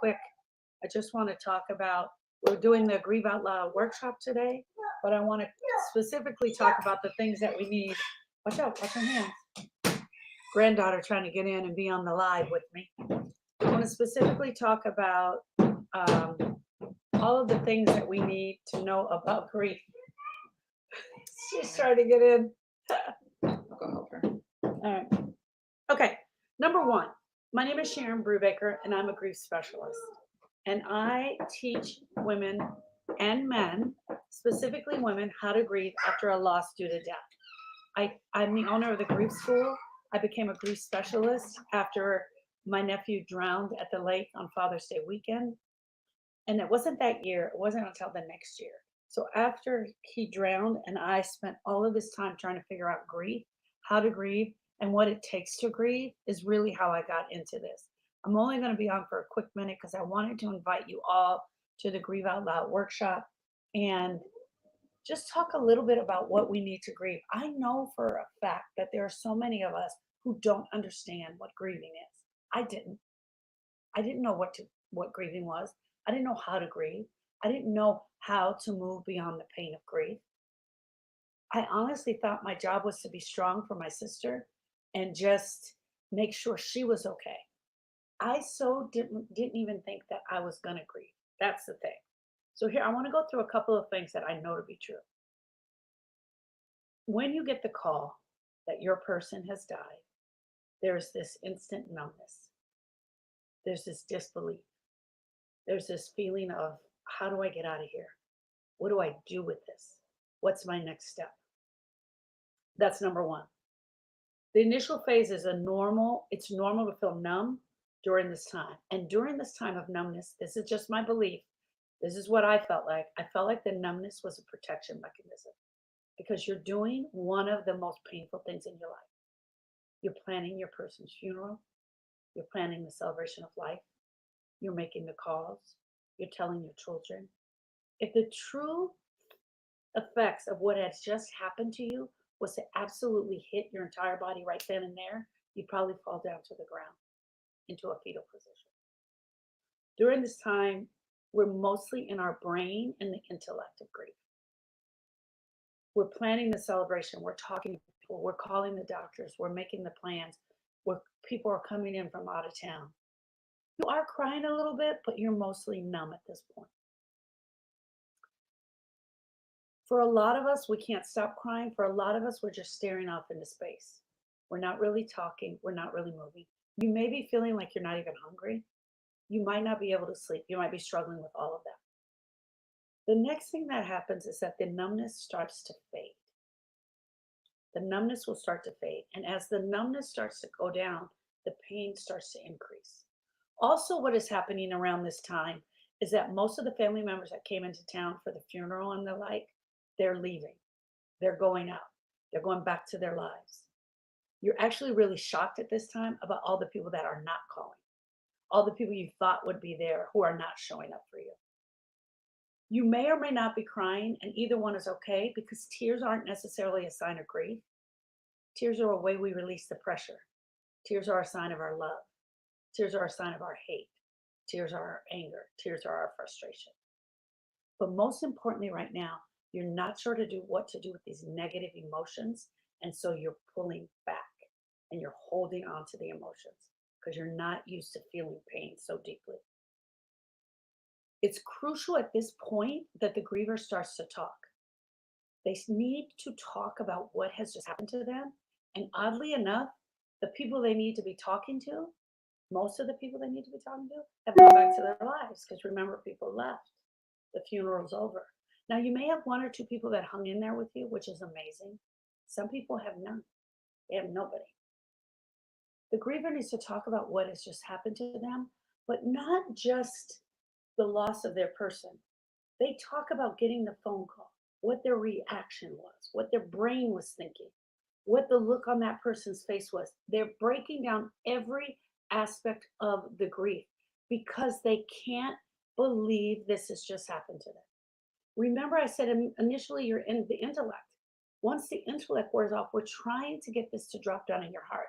quick, I just want to talk about we're doing the Grieve Out Loud workshop today, but I want to specifically talk about the things that we need. Watch out, watch your hands. Granddaughter trying to get in and be on the live with me. I want to specifically talk about all of the things that we need to know about grief. She's trying to get in. I'll go help her. All right. Okay. Number one, my name is Sharon Brubaker, and I'm a grief specialist. And I teach women and men, specifically women, how to grieve after a loss due to death. I'm the owner of the grief school. I became a grief specialist after my nephew drowned at the lake on Father's Day weekend. And it wasn't that year, it wasn't until the next year. So after he drowned, and I spent all of this time trying to figure out grief, how to grieve, and what it takes to grieve, is really how I got into this. I'm only going to be on for a quick minute because I wanted to invite you all to the Grieve Out Loud workshop and just talk a little bit about what we need to grieve. I know for a fact that there are so many of us who don't understand what grieving is. I didn't. I didn't know what grieving was. I didn't know how to grieve. I didn't know how to move beyond the pain of grief. I honestly thought my job was to be strong for my sister and just make sure she was okay. I so didn't even think that I was gonna grieve. That's the thing. So here I want to go through a couple of things that I know to be true. When you get the call that your person has died, there's this instant numbness. There's this disbelief. There's this feeling of, how do I get out of here? What do I do with this? What's my next step? That's number one. The initial phase is it's normal to feel numb during this time. And during this time of numbness, this is just my belief. This is what I felt like. I felt like the numbness was a protection mechanism because you're doing one of the most painful things in your life. You're planning your person's funeral. You're planning the celebration of life. You're making the calls. You're telling your children. If the true effects of what has just happened to you was to absolutely hit your entire body right then and there, you'd probably fall down to the ground into a fetal position. During this time, we're mostly in our brain and the intellect of grief. We're planning the celebration. We're talking to people. We're calling the doctors. We're making the plans. Where people are coming in from out of town. You are crying a little bit, but you're mostly numb at this point. For a lot of us, we can't stop crying. For a lot of us, we're just staring off into space. We're not really talking. We're not really moving. You may be feeling like you're not even hungry. You might not be able to sleep. You might be struggling with all of that. The next thing that happens is that the numbness starts to fade. The numbness will start to fade. And as the numbness starts to go down, the pain starts to increase. Also, what is happening around this time is that most of the family members that came into town for the funeral and the like, they're leaving. They're going out. They're going back to their lives. You're actually really shocked at this time about all the people that are not calling, all the people you thought would be there who are not showing up for you. You may or may not be crying, and either one is okay because tears aren't necessarily a sign of grief. Tears are a way we release the pressure. Tears are a sign of our love. Tears are a sign of our hate. Tears are our anger. Tears are our frustration. But most importantly, right now, you're not sure what to do with these negative emotions. And so you're pulling back and you're holding on to the emotions because you're not used to feeling pain so deeply. It's crucial at this point that the griever starts to talk. They need to talk about what has just happened to them. And oddly enough, the people they need to be talking to, most of the people they need to be talking to, have gone back to their lives because remember, people left. The funeral's over. Now, you may have one or two people that hung in there with you, which is amazing. Some people have none. They have nobody. The griever needs to talk about what has just happened to them, but not just the loss of their person. They talk about getting the phone call, what their reaction was, what their brain was thinking, what the look on that person's face was. They're breaking down every aspect of the grief because they can't believe this has just happened to them. Remember, I said initially you're in the intellect. Once the intellect wears off, we're trying to get this to drop down in your heart.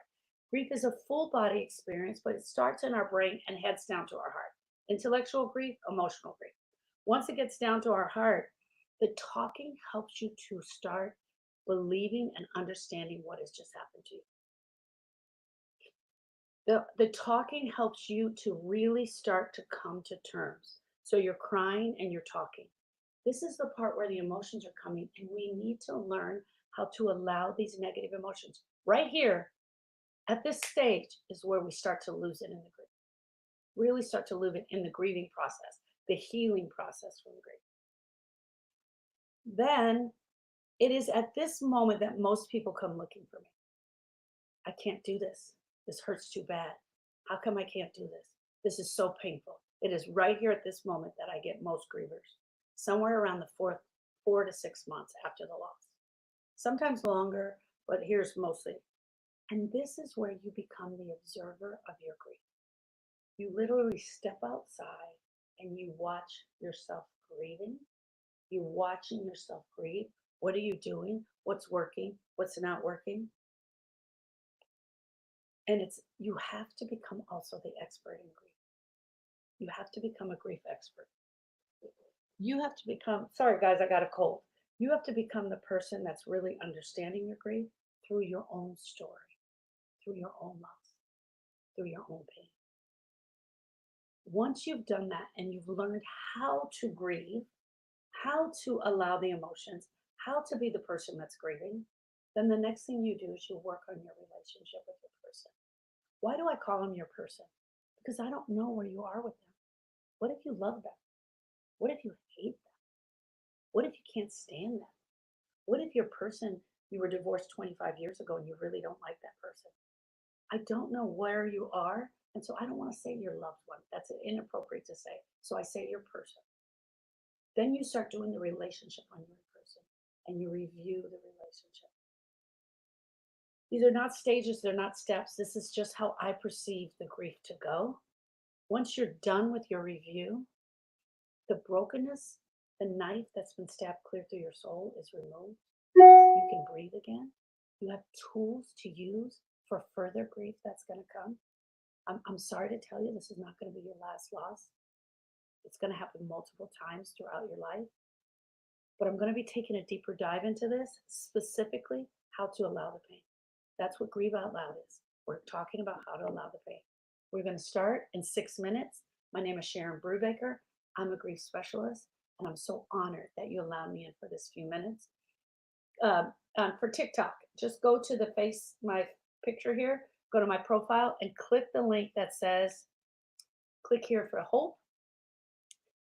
Grief is a full body experience, but it starts in our brain and heads down to our heart. Intellectual grief, emotional grief. Once it gets down to our heart, the talking helps you to start believing and understanding what has just happened to you. The talking helps you to really start to come to terms. So you're crying and you're talking. This is the part where the emotions are coming, and we need to learn how to allow these negative emotions. Right here at this stage is where we start to lose it in the grief. Really start to lose it in the grieving process, the healing process from grief. Then it is at this moment that most people come looking for me. I can't do this. This hurts too bad. How come I can't do this? This is so painful. It is right here at this moment that I get most grievers, somewhere around the 4 to 6 months after the loss. Sometimes longer, but here's mostly. And this is where you become the observer of your grief. You literally step outside and you watch yourself grieving. You watching yourself grieve. What are you doing? What's working? What's not working? And it's you have to become also the expert in grief. You have to become a grief expert. You have to become, sorry guys, I got a cold. You have to become the person that's really understanding your grief through your own story, through your own loss, through your own pain. Once you've done that and you've learned how to grieve, how to allow the emotions, how to be the person that's grieving, then the next thing you do is you work on your relationship with your person. Why do I call them your person? Because I don't know where you are with them. What if you love them? What if you hate them? What if you can't stand them? What if your person, you were divorced 25 years ago and you really don't like that person? I don't know where you are. And so I don't want to say your loved one. That's inappropriate to say. So I say your person. Then you start doing the relationship on your person and you review the relationship. These are not stages, they're not steps. This is just how I perceive the grief to go. Once you're done with your review, the brokenness, the knife that's been stabbed clear through your soul is removed. You can breathe again. You have tools to use for further grief that's going to come. I'm sorry to tell you, this is not going to be your last loss. It's going to happen multiple times throughout your life. But I'm going to be taking a deeper dive into this, specifically how to allow the pain. That's what Grieve Out Loud is. We're talking about how to allow the pain. We're going to start in 6 minutes. My name is Sharon Brubaker. I'm a grief specialist, and I'm so honored that you allowed me in for this few minutes. For TikTok, just go to my picture here, go to my profile, and click the link that says, click here for hope.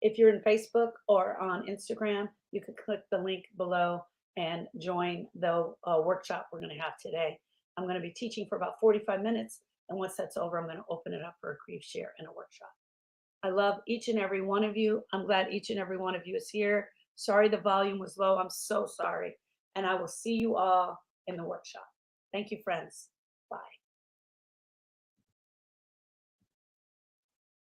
If you're in Facebook or on Instagram, you can click the link below and join the workshop we're going to have today. I'm going to be teaching for about 45 minutes. And once that's over, I'm going to open it up for a grief share and a workshop. I love each and every one of you. I'm glad each and every one of you is here. Sorry the volume was low. I'm so sorry. And I will see you all in the workshop. Thank you, friends. Bye.